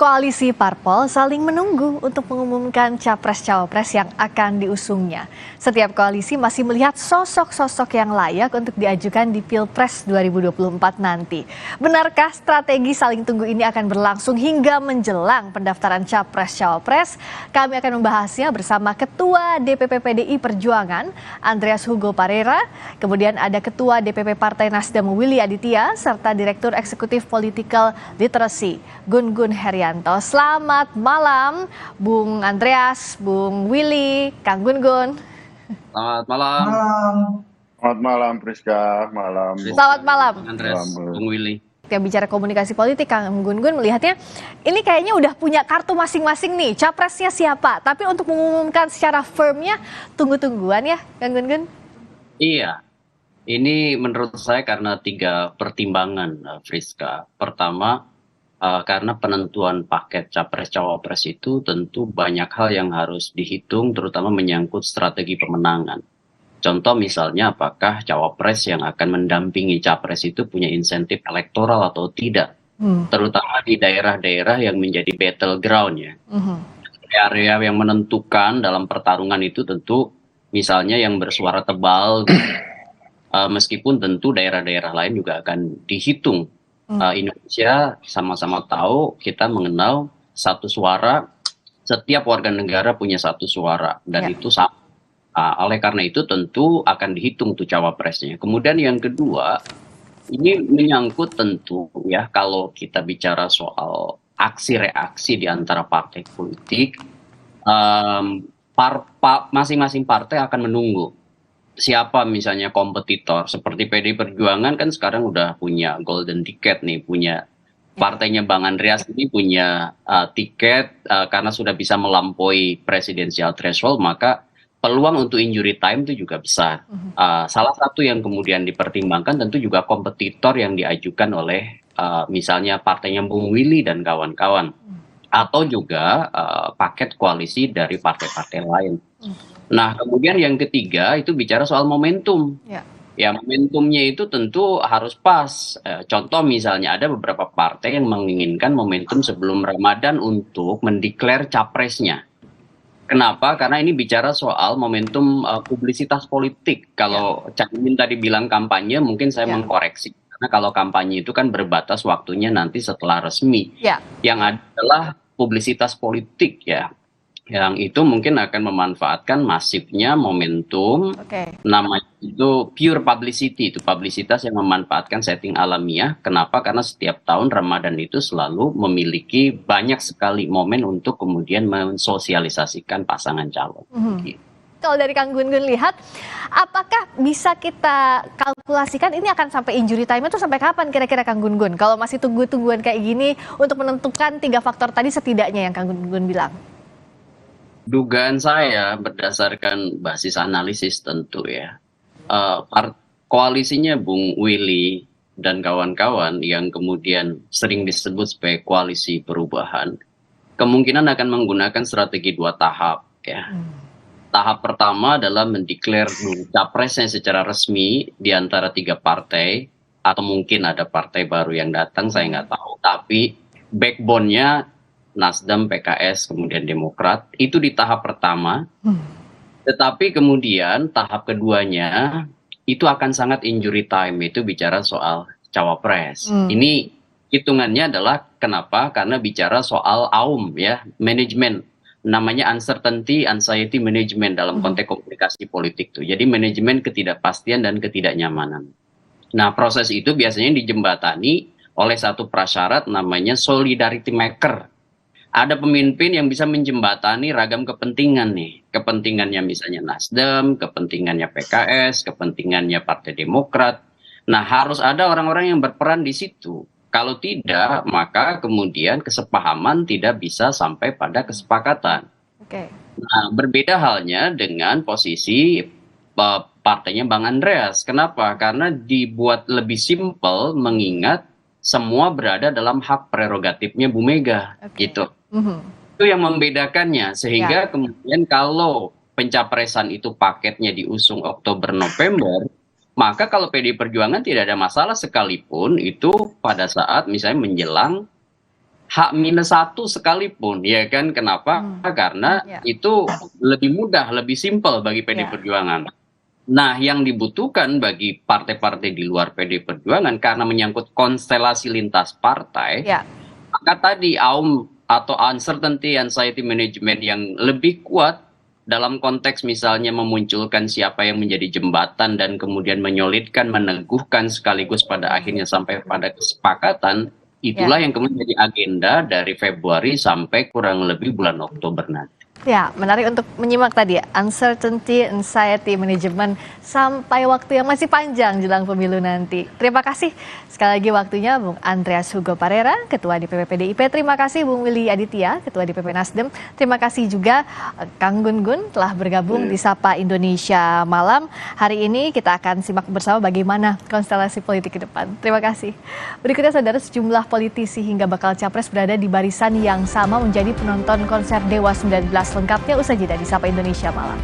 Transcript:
Koalisi parpol saling menunggu untuk mengumumkan capres-cawapres yang akan diusungnya. Setiap koalisi masih melihat sosok-sosok yang layak untuk diajukan di Pilpres 2024 nanti. Benarkah strategi saling tunggu ini akan berlangsung hingga menjelang pendaftaran capres-cawapres? Kami akan membahasnya bersama Ketua DPP PDI Perjuangan, Andreas Hugo Parera, kemudian ada Ketua DPP Partai Nasdem Willy Aditya, serta Direktur Eksekutif Political Literacy, Gun-Gun Herianto. Selamat malam, Bung Andreas, Bung Willy, Kang Gun-Gun. Selamat malam. Selamat malam, Priska. Malam. Selamat malam, Andreas, Bung Willy. Yang bicara komunikasi politik, Kang Gun-Gun melihatnya ini kayaknya udah punya kartu masing-masing nih. Capresnya siapa? Tapi untuk mengumumkan secara firmnya tunggu-tungguan ya, Kang Gun-Gun? Iya, ini menurut saya karena 3 pertimbangan, Friska. Pertama, karena penentuan paket capres-cawapres itu tentu banyak hal yang harus dihitung, terutama menyangkut strategi pemenangan. Contoh misalnya apakah cawapres yang akan mendampingi capres itu punya insentif elektoral atau tidak, terutama di daerah-daerah yang menjadi battleground ya. Area yang menentukan dalam pertarungan itu tentu misalnya yang bersuara tebal, meskipun tentu daerah-daerah lain juga akan dihitung. Indonesia sama-sama tahu, kita mengenal satu suara, setiap warga negara punya satu suara, dan itu sama. Oleh karena itu tentu akan dihitung tuh cawapresnya. Kemudian yang kedua, ini menyangkut tentu ya, kalau kita bicara soal aksi reaksi di antara partai politik, masing-masing partai akan menunggu siapa misalnya kompetitor. Seperti PDI Perjuangan kan sekarang udah punya golden ticket nih, punya partainya Bang Andreas ini punya tiket karena sudah bisa melampaui presidensial threshold, maka peluang untuk injury time itu juga besar. Salah satu yang kemudian dipertimbangkan tentu juga kompetitor yang diajukan oleh misalnya partainya Bung Willy dan kawan-kawan, atau juga paket koalisi dari partai-partai lain. Nah, kemudian yang ketiga itu bicara soal momentum. Ya, momentumnya itu tentu harus pas. Contoh misalnya ada beberapa partai yang menginginkan momentum sebelum Ramadan untuk mendeklar capresnya. Kenapa? Karena ini bicara soal momentum publisitas politik. Kalau Cak Imin tadi bilang kampanye, mungkin saya mengkoreksi. Karena kalau kampanye itu kan berbatas waktunya nanti setelah resmi. Yang adalah publisitas politik ya. Yang itu mungkin akan memanfaatkan masifnya momentum, namanya itu pure publicity, itu publisitas yang memanfaatkan setting alamiah. Kenapa? Karena setiap tahun Ramadan itu selalu memiliki banyak sekali momen untuk kemudian mensosialisasikan pasangan calon. Kalau dari Kang Gun-Gun lihat, apakah bisa kita kalkulasikan ini akan sampai injury time itu sampai kapan kira-kira Kang Gun-Gun? Kalau masih tunggu-tungguan kayak gini untuk menentukan 3 faktor tadi setidaknya yang Kang Gun-Gun bilang. Dugaan saya berdasarkan basis analisis tentu ya, koalisinya Bung Willy dan kawan-kawan yang kemudian sering disebut sebagai koalisi perubahan, kemungkinan akan menggunakan strategi 2 tahap ya. Tahap pertama adalah mendeklar capresnya secara resmi di antara 3 partai, atau mungkin ada partai baru yang datang, saya nggak tahu, tapi backbone-nya Nasdem, PKS, kemudian Demokrat, itu di tahap pertama. Tetapi kemudian tahap keduanya itu akan sangat injury time, itu bicara soal cawapres. Ini hitungannya adalah kenapa? Karena bicara soal AUM ya, manajemen. Namanya uncertainty, anxiety management dalam konteks komunikasi politik tuh. Jadi manajemen ketidakpastian dan ketidaknyamanan. Nah, proses itu biasanya dijembatani oleh satu prasyarat namanya solidarity maker. Ada pemimpin yang bisa menjembatani ragam kepentingan nih. Kepentingannya misalnya Nasdem, kepentingannya PKS, kepentingannya Partai Demokrat. Nah, harus ada orang-orang yang berperan di situ. Kalau tidak, maka kemudian kesepahaman tidak bisa sampai pada kesepakatan. Nah, berbeda halnya dengan posisi partainya Bang Andreas. Kenapa? Karena dibuat lebih simpel mengingat semua berada dalam hak prerogatifnya Bu Mega, gitu. Itu yang membedakannya, sehingga kemudian kalau pencapresan itu paketnya diusung Oktober-November, maka kalau PDI Perjuangan tidak ada masalah sekalipun itu pada saat misalnya menjelang H-1 sekalipun, ya kan? Kenapa? Karena Ya. itu lebih mudah, lebih simpel bagi PD Ya. Perjuangan. Nah, yang dibutuhkan bagi partai-partai di luar PD Perjuangan karena menyangkut konstelasi lintas partai, Ya. maka tadi atau uncertainty anxiety management yang lebih kuat dalam konteks misalnya memunculkan siapa yang menjadi jembatan dan kemudian menyolidkan, meneguhkan sekaligus pada akhirnya sampai pada kesepakatan, itulah yang kemudian menjadi agenda dari Februari sampai kurang lebih bulan Oktober nanti. Ya, menarik untuk menyimak tadi ya, uncertainty, anxiety, management sampai waktu yang masih panjang jelang pemilu nanti. Terima kasih sekali lagi waktunya Bung Andreas Hugo Parera, Ketua DPP PDIP. Terima kasih Bung Willy Aditya, Ketua DPP Nasdem. Terima kasih juga Kang Gun Gun telah bergabung di Sapa Indonesia Malam. Hari ini kita akan simak bersama bagaimana konstelasi politik ke depan. Terima kasih. Berikutnya saudara, sejumlah politisi hingga bakal capres berada di barisan yang sama menjadi penonton konser Dewa 19 lengkapnya usai jeda di Sapa Indonesia Malam.